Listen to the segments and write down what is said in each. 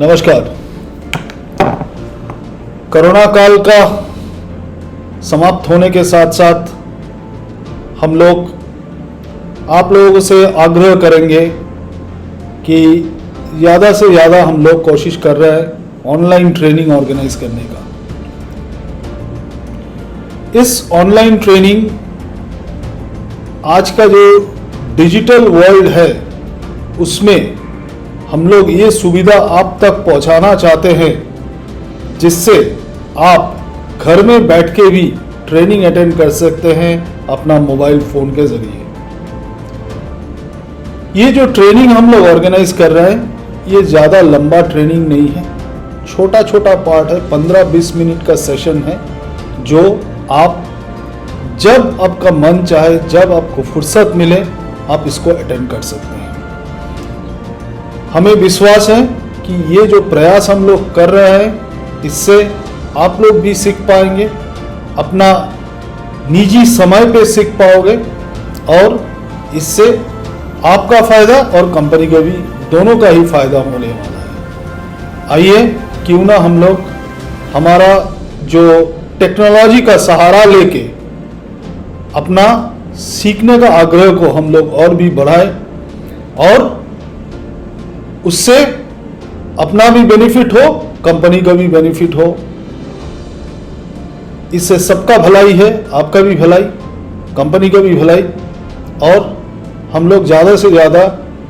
नमस्कार। कोरोना काल का समाप्त होने के साथ साथ हम लोग आप लोगों से आग्रह करेंगे कि ज़्यादा से ज़्यादा हम लोग कोशिश कर रहे हैं ऑनलाइन ट्रेनिंग ऑर्गेनाइज करने का। इस ऑनलाइन ट्रेनिंग आज का जो डिजिटल वर्ल्ड है उसमें हम लोग ये सुविधा आप तक पहुंचाना चाहते हैं जिससे आप घर में बैठ के भी ट्रेनिंग अटेंड कर सकते हैं अपना मोबाइल फ़ोन के ज़रिए। ये जो ट्रेनिंग हम लोग ऑर्गेनाइज कर रहे हैं ये ज़्यादा लंबा ट्रेनिंग नहीं है, छोटा छोटा पार्ट है, 15-20 मिनट का सेशन है जो आप जब आपका मन चाहे, जब आपको फुर्सत मिले आप इसको अटेंड कर सकते हैं। हमें विश्वास है कि ये जो प्रयास हम लोग कर रहे हैं इससे आप लोग भी सीख पाएंगे, अपना निजी समय पे सीख पाओगे और इससे आपका फ़ायदा और कंपनी को भी दोनों का ही फ़ायदा होने वाला है। आइए क्यों ना हम लोग हमारा जो टेक्नोलॉजी का सहारा लेके अपना सीखने का आग्रह को हम लोग और भी बढ़ाएं और उससे अपना भी बेनिफिट हो, कंपनी का भी बेनिफिट हो। इससे सबका भलाई है, आपका भी भलाई, कंपनी का भी भलाई और हम लोग ज़्यादा से ज़्यादा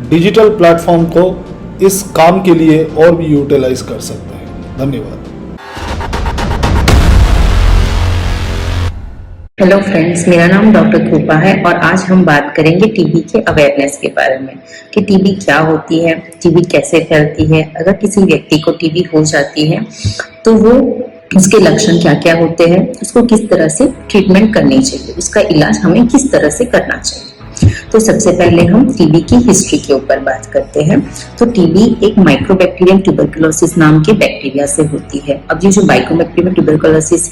डिजिटल प्लेटफॉर्म को इस काम के लिए और भी यूटिलाइज कर सकते हैं। धन्यवाद। हेलो फ्रेंड्स, मेरा नाम डॉक्टर कृपा है और आज हम बात करेंगे टीबी के अवेयरनेस के बारे में कि टीबी क्या होती है, टीबी कैसे फैलती है, अगर किसी व्यक्ति को टीबी हो जाती है तो वो उसके लक्षण क्या क्या होते हैं, उसको किस तरह से ट्रीटमेंट करनी चाहिए, उसका इलाज हमें किस तरह से करना चाहिए। तो सबसे पहले हम टीबी की हिस्ट्री के ऊपर बात करते हैं। तो टीबी एक माइक्रोबैक्टीरियम ट्यूबरकुलोसिस नाम के बैक्टीरिया से होती है। अब ये जो माइक्रोबैक्टीरियम ट्यूबरकुलोसिस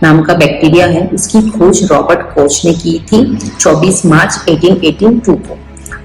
नाम का बैक्टीरिया है उसकी खोज रॉबर्ट कोच ने की थी 24 मार्च 1882 को।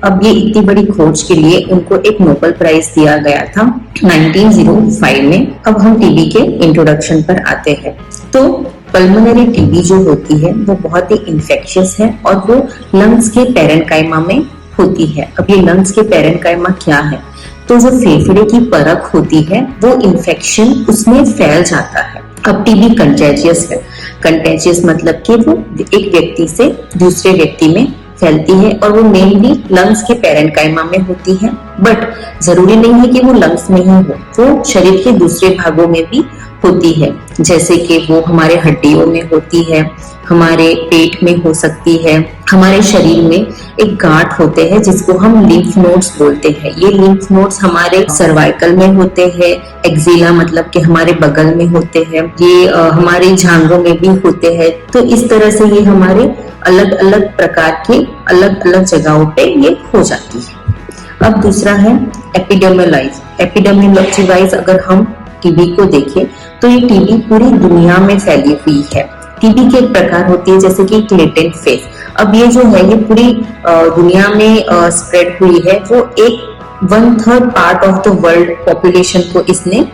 अब ये इतनी बड़ी खोज के लिए उनको एक नोबेल प्राइज दिया गया था 1905 में। अब हम टीबी के इंट्रोडक्शन पर आते हैं। तो पल्मोनरी टीबी जो होती है वो बहुत ही इन्फेक्शियस है और वो लंग्स के पैरेन्काइमा में होती है। अब ये लंग्स के पैरेन्काइमा क्या है, तो जो फेफड़े की परख होती है वो इन्फेक्शन उसमें फैल जाता है। अब टीबी कंटेजियस है। कंटेजियस मतलब कि वो एक व्यक्ति से दूसरे व्यक्ति में फैलती है और वो मेनली लंग्स के पैरेन्काइमा में होती है, बट जरूरी नहीं है कि वो लंग्स में ही हो, वो शरीर के दूसरे भागों में भी होती है। जैसे कि वो हमारे हड्डियों में होती है, हमारे पेट में हो सकती है, हमारे शरीर में एक गांठ होते हैं जिसको हम लिम्फ नोड्स बोलते हैं। ये लिम्फ नोड्स हमारे सर्वाइकल में होते हैं, एक्जिला मतलब कि हमारे बगल में होते हैं, ये हमारे जांघों में भी होते हैं। तो इस तरह से ये हमारे अलग अलग प्रकार के अलग अलग जगहों पे ये हो जाती है। अब दूसरा है एपिडेमियोलॉजी। एपिडेमियोलॉजी अगर हम टीबी को देखें तो ये टीबी पूरी दुनिया में फैली हुई है। टीबी के एक प्रकार होती है जैसे कि लेटेंट फेज। अब ये जो है ये पूरी दुनिया में स्प्रेड हुई है। वो एक 1/3 part of the world population को इसने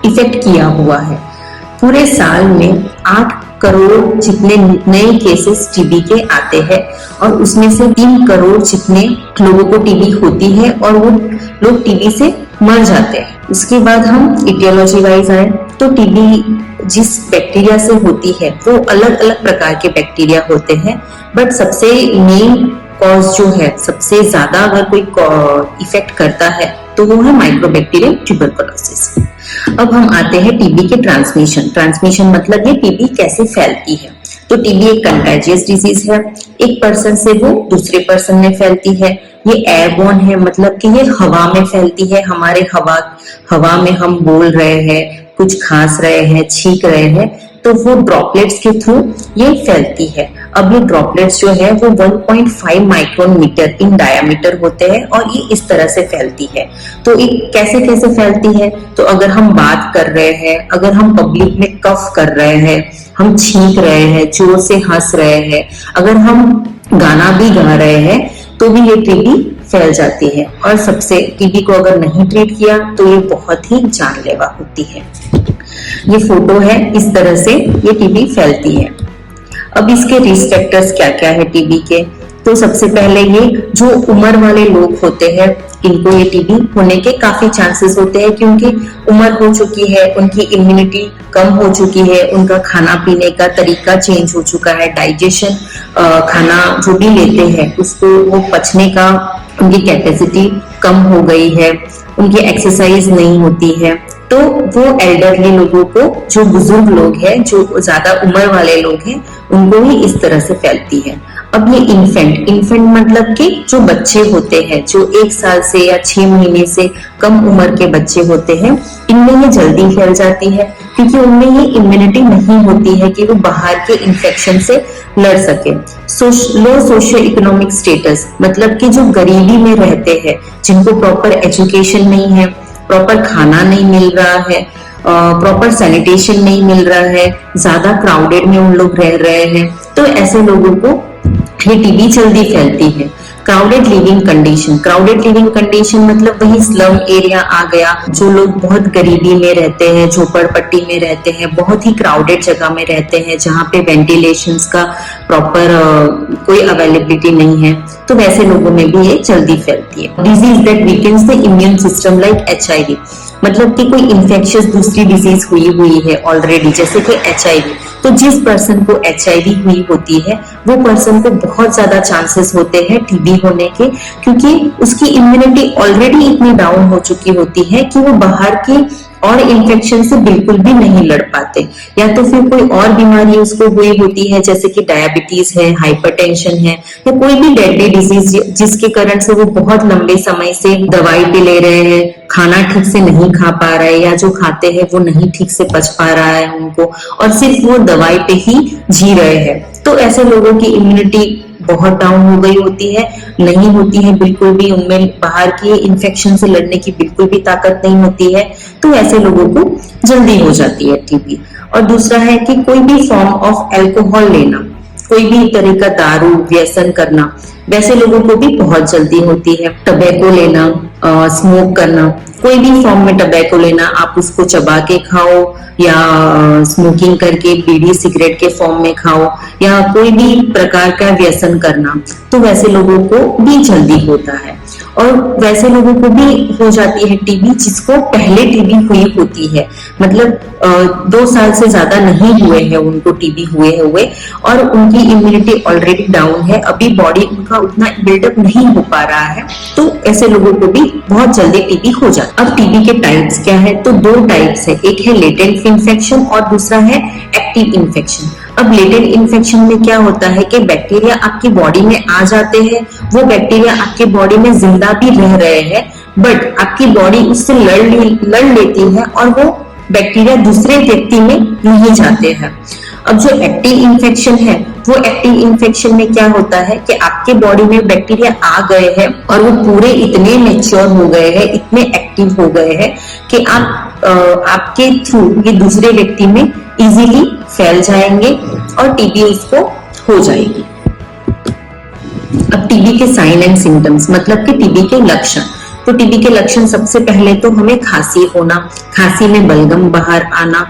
इफेक्ट किया हुआ है। पूरे साल में 8 करोड़ जितने नए केसेस टीबी के आते हैं और उसमें से 3 करोड़ जितने लोगों को टीबी होती है और वो लोग टीबी से मर जाते हैं। उसके बाद हम इटियोलॉजी वाइज आए तो टीबी जिस बैक्टीरिया से होती है वो अलग अलग प्रकार के बैक्टीरिया होते हैं, बट सबसे मेन कॉज जो है, सबसे ज्यादा अगर कोई इफेक्ट करता है तो वो है माइक्रोबैक्टीरियम ट्यूबरकुलोसिस। अब हम आते हैं टीबी के ट्रांसमिशन मतलब ये टीबी कैसे फैलती है। तो टीबी एक कंटेजियस डिजीज है, एक पर्सन से वो दूसरे पर्सन में फैलती है। ये एयरबोर्न है मतलब कि ये हवा में फैलती है। हमारे हवा में हम बोल रहे हैं, कुछ खांस रहे हैं, छींक रहे हैं, तो वो ड्रॉपलेट्स के थ्रू ये फैलती है। अब ये ड्रॉपलेट्स जो है वो 1.5 माइक्रोन मीटर इन डायामीटर होते हैं और ये इस तरह से फैलती है। तो ये कैसे कैसे फैलती है, तो अगर हम बात कर रहे हैं, अगर हम पब्लिक में कफ कर रहे हैं, हम छींक रहे हैं, जोर से हंस रहे हैं, अगर हम गाना भी गा रहे हैं तो भी ये टीबी फैल जाती है। और सबसे टीबी को अगर नहीं ट्रीट किया तो ये बहुत ही जानलेवा होती है। ये फोटो है, इस तरह से ये टीबी फैलती है। अब इसके रिस्क फैक्टर्स क्या क्या है टीबी के, तो सबसे पहले ये जो उम्र वाले लोग होते हैं इनको ये टीबी होने के काफी चांसेस होते हैं, क्योंकि उम्र हो चुकी है, उनकी इम्यूनिटी कम हो चुकी है, उनका खाना पीने का तरीका चेंज हो चुका है, डाइजेशन खाना जो भी लेते हैं उसको वो पचने का उनकी कैपेसिटी कम हो गई है, उनकी एक्सरसाइज नहीं होती है। तो वो एल्डरली लोगों को, जो बुजुर्ग लोग हैं, जो ज्यादा उम्र वाले लोग हैं, उनको ही इस तरह से फैलती है। अब ये इन्फेंट मतलब कि जो बच्चे होते हैं, जो 1 साल से या 6 महीने से कम उम्र के बच्चे होते हैं, इनमें ये जल्दी फैल जाती है, क्योंकि उनमें ये इम्यूनिटी नहीं होती है कि वो बाहर के इन्फेक्शन से लड़ सके। लो सोशियो इकोनॉमिक स्टेटस मतलब कि जो गरीबी में रहते हैं, जिनको प्रॉपर एजुकेशन नहीं है, प्रॉपर खाना नहीं मिल रहा है, प्रॉपर सैनिटेशन नहीं मिल रहा है, ज्यादा क्राउडेड में उन लोग रह रहे हैं, तो ऐसे लोगों को ये टीबी जल्दी फैलती है। क्राउडेड लिविंग कंडीशन मतलब वही स्लम एरिया आ गया, जो लोग बहुत गरीबी में रहते हैं, झोपड़पट्टी में रहते हैं, बहुत ही क्राउडेड जगह में रहते हैं, जहाँ पे वेंटिलेशन का प्रॉपर कोई अवेलेबिलिटी नहीं है, तो वैसे लोगों में भी ये जल्दी फैलती है। Disease that weakens the immune system like HIV मतलब कि कोई इन्फेक्शियस दूसरी डिजीज हुई है ऑलरेडी, जैसे कि HIV, तो जिस पर्सन को HIV हुई होती है वो पर्सन को बहुत ज्यादा चांसेस होते हैं टीबी होने के, क्योंकि उसकी इम्यूनिटी ऑलरेडी इतनी डाउन हो चुकी होती है कि वो बाहर के और इन्फेक्शन से बिल्कुल भी नहीं लड़ पाते, या तो फिर कोई और बीमारी उसको हुई होती है, जैसे कि डायबिटीज है, हाइपरटेंशन है, या कोई भी डेडली डिजीज जिसके कारण से वो बहुत लंबे समय से दवाई भी ले रहे हैं, खाना ठीक से नहीं खा पा रहे, या जो खाते हैं वो नहीं ठीक से पच पा रहा है उनको, और सिर्फ वो दवाई पे ही जी रहे हैं। तो ऐसे लोगों की इम्यूनिटी बहुत डाउन हो गई होती है, नहीं होती है बिल्कुल भी, उनमें बाहर की इन्फेक्शन से लड़ने की बिल्कुल भी ताकत नहीं होती है, तो ऐसे लोगों को जल्दी हो जाती है टीबी। और दूसरा है कि कोई भी फॉर्म ऑफ अल्कोहल लेना, कोई भी तरह का दारू व्यसन करना, वैसे लोगों को भी बहुत जल्दी होती है। टबैको लेना, स्मोक करना, कोई भी फॉर्म में टबैको लेना, आप उसको चबा के खाओ या स्मोकिंग करके बीड़ी सिगरेट के फॉर्म में खाओ, या कोई भी प्रकार का व्यसन करना, तो वैसे लोगों को भी जल्दी होता है। और वैसे लोगों को भी हो जाती है टीबी जिसको पहले टीबी हुई होती है, मतलब 2 साल से ज्यादा नहीं हुए हैं उनको टीबी हुए और उनकी इम्यूनिटी ऑलरेडी डाउन है, अभी बॉडी उनका उतना बिल्डअप नहीं हो पा रहा है, तो ऐसे लोगों को भी बहुत जल्दी टीबी हो जाता है। अब टीबी के टाइप्स क्या है, तो 2 टाइप्स है, एक है लेटेंट इन्फेक्शन और दूसरा है एक्टिव इन्फेक्शन। अब लेटेंट इन्फेक्शन में क्या होता है कि बैक्टीरिया आपकी बॉडी में आ जाते हैं, वो बैक्टीरिया आपकी बॉडी में जिंदा भी रह रहे हैं, बट आपकी बॉडी उससे लड़ लेती है और वो बैक्टीरिया दूसरे व्यक्ति में नहीं जाते हैं। अब जो एक्टिव इन्फेक्शन है, वो एक्टिव इन्फेक्शन में क्या होता है कि आपके बॉडी में बैक्टीरिया आ गए हैं और वो पूरे इतने मैच्योर हो गए हैं, इतने एक्टिव हो गए हैं कि आपके थ्रू ये दूसरे व्यक्ति में इजीली फैल जाएंगे और टीबी उसको हो जाएगी। अब टीबी के साइन एंड सिम्टम्स मतलब कि टीबी के लक्षण, तो टीबी के लक्षण सबसे पहले तो हमें खांसी होना, खांसी में बलगम बाहर आना,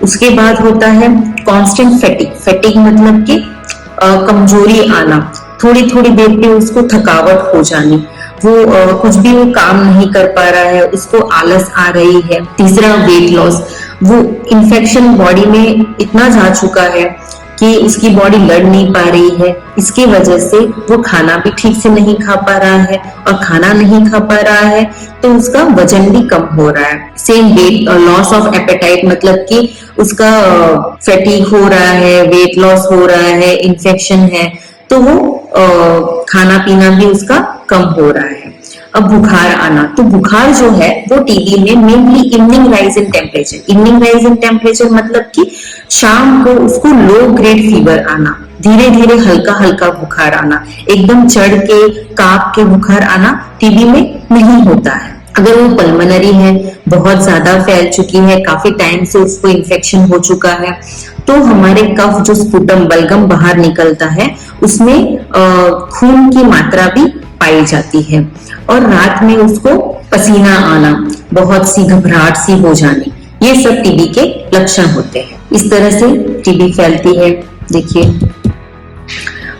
उसके बाद होता है कांस्टेंट फैटिग मतलब कि कमजोरी आना, थोड़ी थोड़ी देर पे उसको थकावट हो जानी, वो कुछ भी वो काम नहीं कर पा रहा है, उसको आलस आ रही है। तीसरा वेट लॉस, वो इन्फेक्शन बॉडी में इतना जा चुका है कि उसकी बॉडी लड़ नहीं पा रही है, इसकी वजह से वो खाना भी ठीक से नहीं खा पा रहा है, और खाना नहीं खा पा रहा है तो उसका वजन भी कम हो रहा है। Same weight loss of appetite मतलब कि उसका फैटिग हो रहा है, वेट लॉस हो रहा है, इन्फेक्शन है, तो वो खाना पीना भी उसका कम हो रहा है। अब बुखार आना, तो बुखार जो है वो टीबी में mainly evening rise in temperature मतलब कि शाम को उसको लो ग्रेड फीवर आना, धीरे धीरे हल्का हल्का बुखार आना, एकदम चढ़ के कांप के बुखार आना टीबी में नहीं होता है। अगर वो पल्मोनरी है, बहुत ज्यादा फैल चुकी है, काफी टाइम से उसको इन्फेक्शन हो चुका है, तो हमारे कफ जो स्पुटम बलगम बाहर निकलता है उसमें खून की मात्रा भी पाई जाती है। और रात में उसको पसीना आना, बहुत सी घबराहट सी हो जानी, ये सब टीबी के लक्षण होते हैं। इस तरह से टीबी फैलती है। देखिए,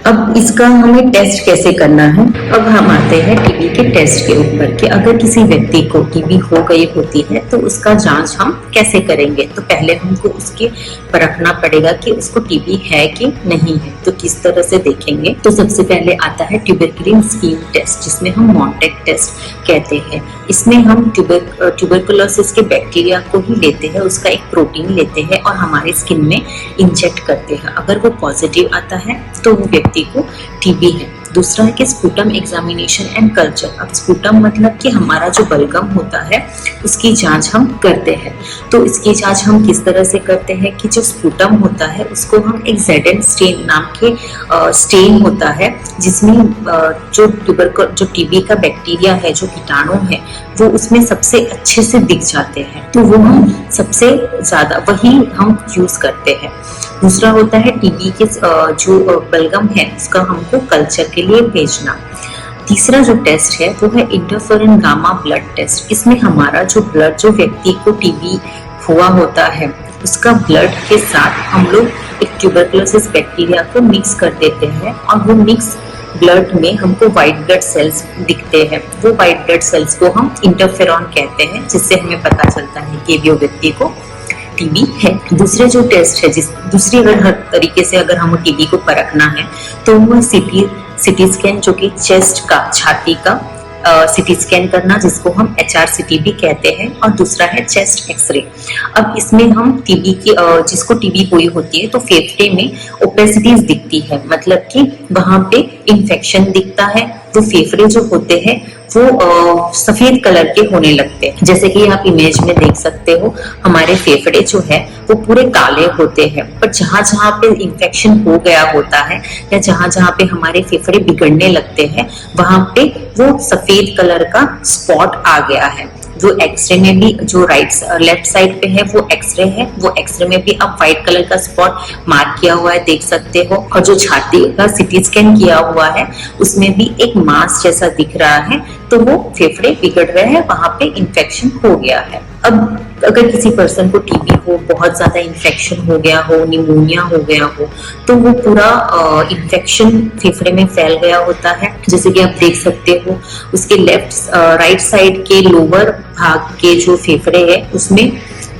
अब इसका हमें टेस्ट कैसे करना है। अब हम आते हैं टीबी के टेस्ट के ऊपर कि अगर किसी व्यक्ति को टीबी हो गई होती है तो उसका जांच हम कैसे करेंगे। तो पहले हमको उसके परखना पड़ेगा कि उसको टीबी है कि नहीं है। तो किस तरह से देखेंगे, तो सबसे पहले आता है ट्यूबरकुलिन स्कीन टेस्ट, जिसमें हम मॉन्टेक टेस्ट कहते हैं। इसमें हम ट्यूबरकुलोसिस के बैक्टीरिया को ही लेते हैं, उसका एक प्रोटीन लेते हैं और हमारे स्किन में इंजेक्ट करते हैं। अगर वो पॉजिटिव आता है तो वो व्यक्ति को टीबी है। दूसरा है कि स्पूटम एग्जामिनेशन एंड कल्चर। अब स्पूटम मतलब कि हमारा जो बलगम होता है उसकी जांच हम करते हैं। तो इसकी जांच हम किस तरह से करते हैं कि जो स्पूटम होता है उसको हम एक ZN स्टेन नाम के स्टेन होता है, जिसमें जो टीबी का बैक्टीरिया है, जो कीटाणु है, वो उसमें सबसे अच्छे से दिख जाते हैं। तो वो हम सबसे ज्यादा वही हम यूज करते हैं। दूसरा होता है टीबी के जो बलगम है उसका हमको कल्चर के लिए भेजना। तीसरा जो टेस्ट है वो है इंटरफेरन गामा ब्लड टेस्ट। इसमें हमारा जो ब्लड, जो व्यक्ति को टीबी हुआ होता है उसका ब्लड के साथ हम लोग एक ट्यूबरकुलोसिस बैक्टीरिया को मिक्स कर देते हैं और वो मिक्स ब्लड में हमको व्हाइट ब्लड सेल्स दिखते हैं। वो व्हाइट ब्लड सेल्स को हम इंटरफेरॉन कहते हैं, जिससे हमें पता चलता है कि वो व्यक्ति को टीबी है। दूसरे जो टेस्ट है, दूसरी अगर हर तरीके से अगर हमें टीबी को परखना है तो वो सिटी स्कैन, जो कि चेस्ट का, छाती का सिटी स्कैन करना, जिसको हम HRCT भी कहते हैं, और दूसरा है चेस्ट एक्सरे। अब इसमें हम टीबी की जिसको टीबी हुई होती है तो फेफड़े में ओपेसिटीज दिखती है, मतलब कि वहां पे इन्फेक्शन दिखता है। तो फेफड़े जो होते हैं वो सफेद कलर के होने लगते हैं। जैसे कि आप इमेज में देख सकते हो, हमारे फेफड़े जो है वो पूरे काले होते हैं, पर जहां जहां पे इन्फेक्शन हो गया होता है या जहां जहां पे हमारे फेफड़े बिगड़ने लगते हैं वहां पे वो सफेद कलर का स्पॉट आ गया है। जो एक्सरे में भी जो लेफ्ट साइड पे है वो एक्सरे है, वो एक्सरे में भी आप व्हाइट कलर का स्पॉट मार्क किया हुआ है, देख सकते हो। और जो छाती का सिटी स्कैन किया हुआ है उसमें भी एक मास जैसा दिख रहा है, तो वो फेफड़े बिगड़ रहे हैं, वहां पे इन्फेक्शन हो गया है। अब अगर किसी पर्सन को टीबी हो, बहुत ज्यादा इन्फेक्शन हो गया हो, निमोनिया हो गया हो, तो वो पूरा इन्फेक्शन फेफड़े में फैल गया होता है। जैसे कि आप देख सकते हो, उसके राइट साइड के लोअर भाग के जो फेफड़े है उसमें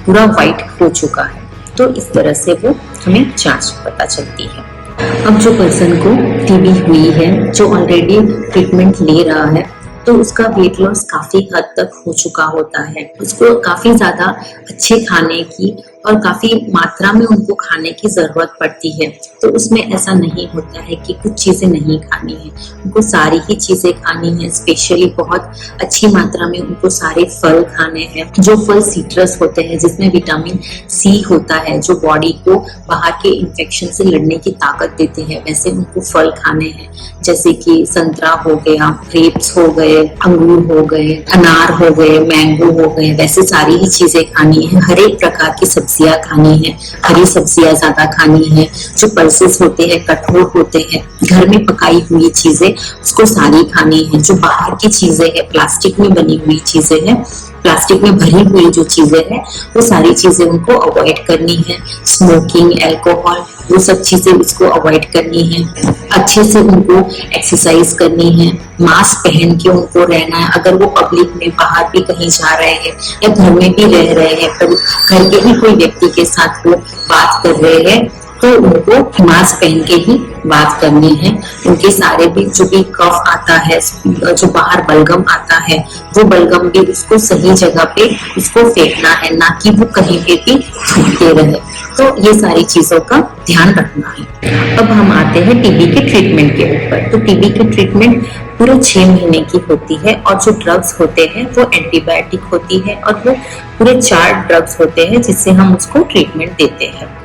पूरा व्हाइट हो चुका है। तो इस तरह से वो हमें जांच पता चलती है। अब जो पर्सन को टीबी हुई है, जो ऑलरेडी ट्रीटमेंट ले रहा है, तो उसका वेट लॉस काफी हद तक हो चुका होता है। उसको काफी ज्यादा अच्छे खाने की और काफी मात्रा में उनको खाने की जरूरत पड़ती है। तो उसमें ऐसा नहीं होता है कि कुछ चीजें नहीं खानी है, उनको सारी ही चीजें खानी है। स्पेशली बहुत अच्छी मात्रा में उनको सारे फल खाने हैं, जो फल सिट्रस होते हैं, जिसमें विटामिन C होता है, जो बॉडी को बाहर के इन्फेक्शन से लड़ने की ताकत देते हैं। वैसे उनको फल खाने हैं, जैसे कि संतरा हो गया, ग्रेप्स हो गए, अंगूर हो गए, अनार हो गए, मैंगो हो गए, वैसे सारी ही चीजें खानी है। हर एक प्रकार की सब्जियां खानी है, हरी सब्जियां ज्यादा खानी है। जो पल्सेस होते हैं, कठोर होते हैं, घर में पकाई हुई चीजें उसको सारी खानी है। जो बाहर की चीजें है, प्लास्टिक में बनी हुई चीजें हैं, प्लास्टिक में भरी हुई जो चीजें हैं, वो सारी चीजें उनको अवॉइड करनी है। स्मोकिंग, अल्कोहल, वो सब चीजें उसको अवॉइड करनी है। अच्छे से उनको एक्सरसाइज करनी है, मास्क पहन के उनको रहना है। अगर वो पब्लिक में बाहर भी कहीं जा रहे हैं या घर में भी रह रहे हैं, पर घर के ही कोई व्यक्ति के साथ वो बात कर रहे हैं, तो उनको मास्क पहन के ही बात करनी है। उनके सारे भी जो भी कफ आता है, जो बाहर बलगम आता है, वो बलगम भी उसको सही जगह पे उसको फेंकना है, ना कि वो कहीं पे भी थूकते रहे। तो ये सारी चीजों का ध्यान रखना है। अब हम आते हैं टीबी के ट्रीटमेंट के ऊपर। तो टीबी की ट्रीटमेंट पूरे 6 महीने की होती है और जो ड्रग्स होते हैं वो एंटीबायोटिक होती है और वो पूरे 4 ड्रग्स होते हैं जिससे हम उसको ट्रीटमेंट देते हैं।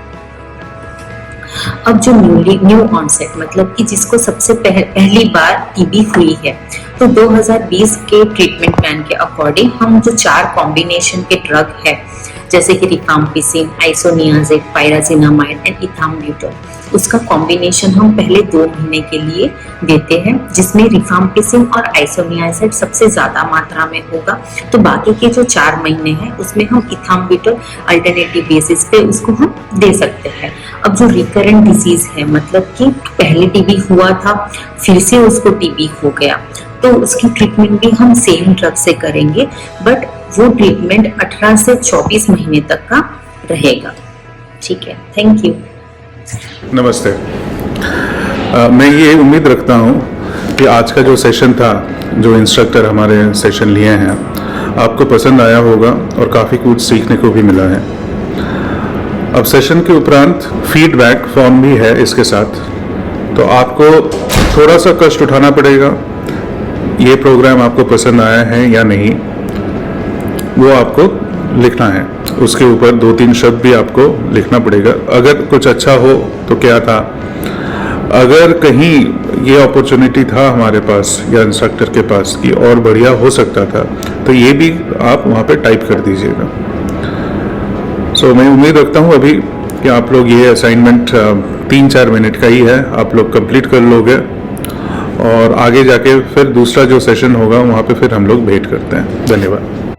अब जो न्यू ऑनसेट मतलब कि जिसको सबसे पहली बार टीबी हुई है, तो 2020 के ट्रीटमेंट प्लान के अकॉर्डिंग हम जो 4 कॉम्बिनेशन के ड्रग है, जैसे कि रिफाम्पिसिन, आइसोनियाजेड, पायराजिनामाइड एंड इथाम्ब्यूटोल, उसका कॉम्बिनेशन हम पहले 2 महीने के लिए देते हैं, जिसमें रिफाम्पिसिन और आइसोनियाजेड सबसे ज्यादा मात्रा में होगा। तो बाकी के जो 4 महीने हैं उसमें हम इथाम्ब्यूटोल अल्टरनेटिव बेसिस पे उसको हम दे सकते हैं। अब जो रिकरेंट डिजीज है, मतलब कि पहले टीबी हुआ था फिर से उसको टीबी हो गया, तो उसकी ट्रीटमेंट भी हम सेम ड्रग से करेंगे, बट वो ट्रीटमेंट 18 से 24 महीने तक का रहेगा। ठीक है, थैंक यू। नमस्ते। मैं ये उम्मीद रखता हूँ कि आज का जो सेशन था, जो इंस्ट्रक्टर हमारे सेशन लिए हैं, आपको पसंद आया होगा और काफ़ी कुछ सीखने को भी मिला है। अब सेशन के उपरांत फीडबैक फॉर्म भी है इसके साथ, तो आपको थोड़ा सा कष्ट उठाना पड़ेगा। ये प्रोग्राम आपको पसंद आया है या नहीं, वो आपको लिखना है। उसके ऊपर 2-3 शब्द भी आपको लिखना पड़ेगा। अगर कुछ अच्छा हो तो क्या था, अगर कहीं ये अपॉर्चुनिटी था हमारे पास या इंस्ट्रक्टर के पास कि और बढ़िया हो सकता था, तो ये भी आप वहाँ पे टाइप कर दीजिएगा। सो मैं उम्मीद रखता हूँ अभी कि आप लोग ये असाइनमेंट 3-4 मिनट का ही है, आप लोग कंप्लीट कर लोगे और आगे जाके फिर दूसरा जो सेशन होगा वहाँ पे फिर हम लोग भेंट करते हैं। धन्यवाद।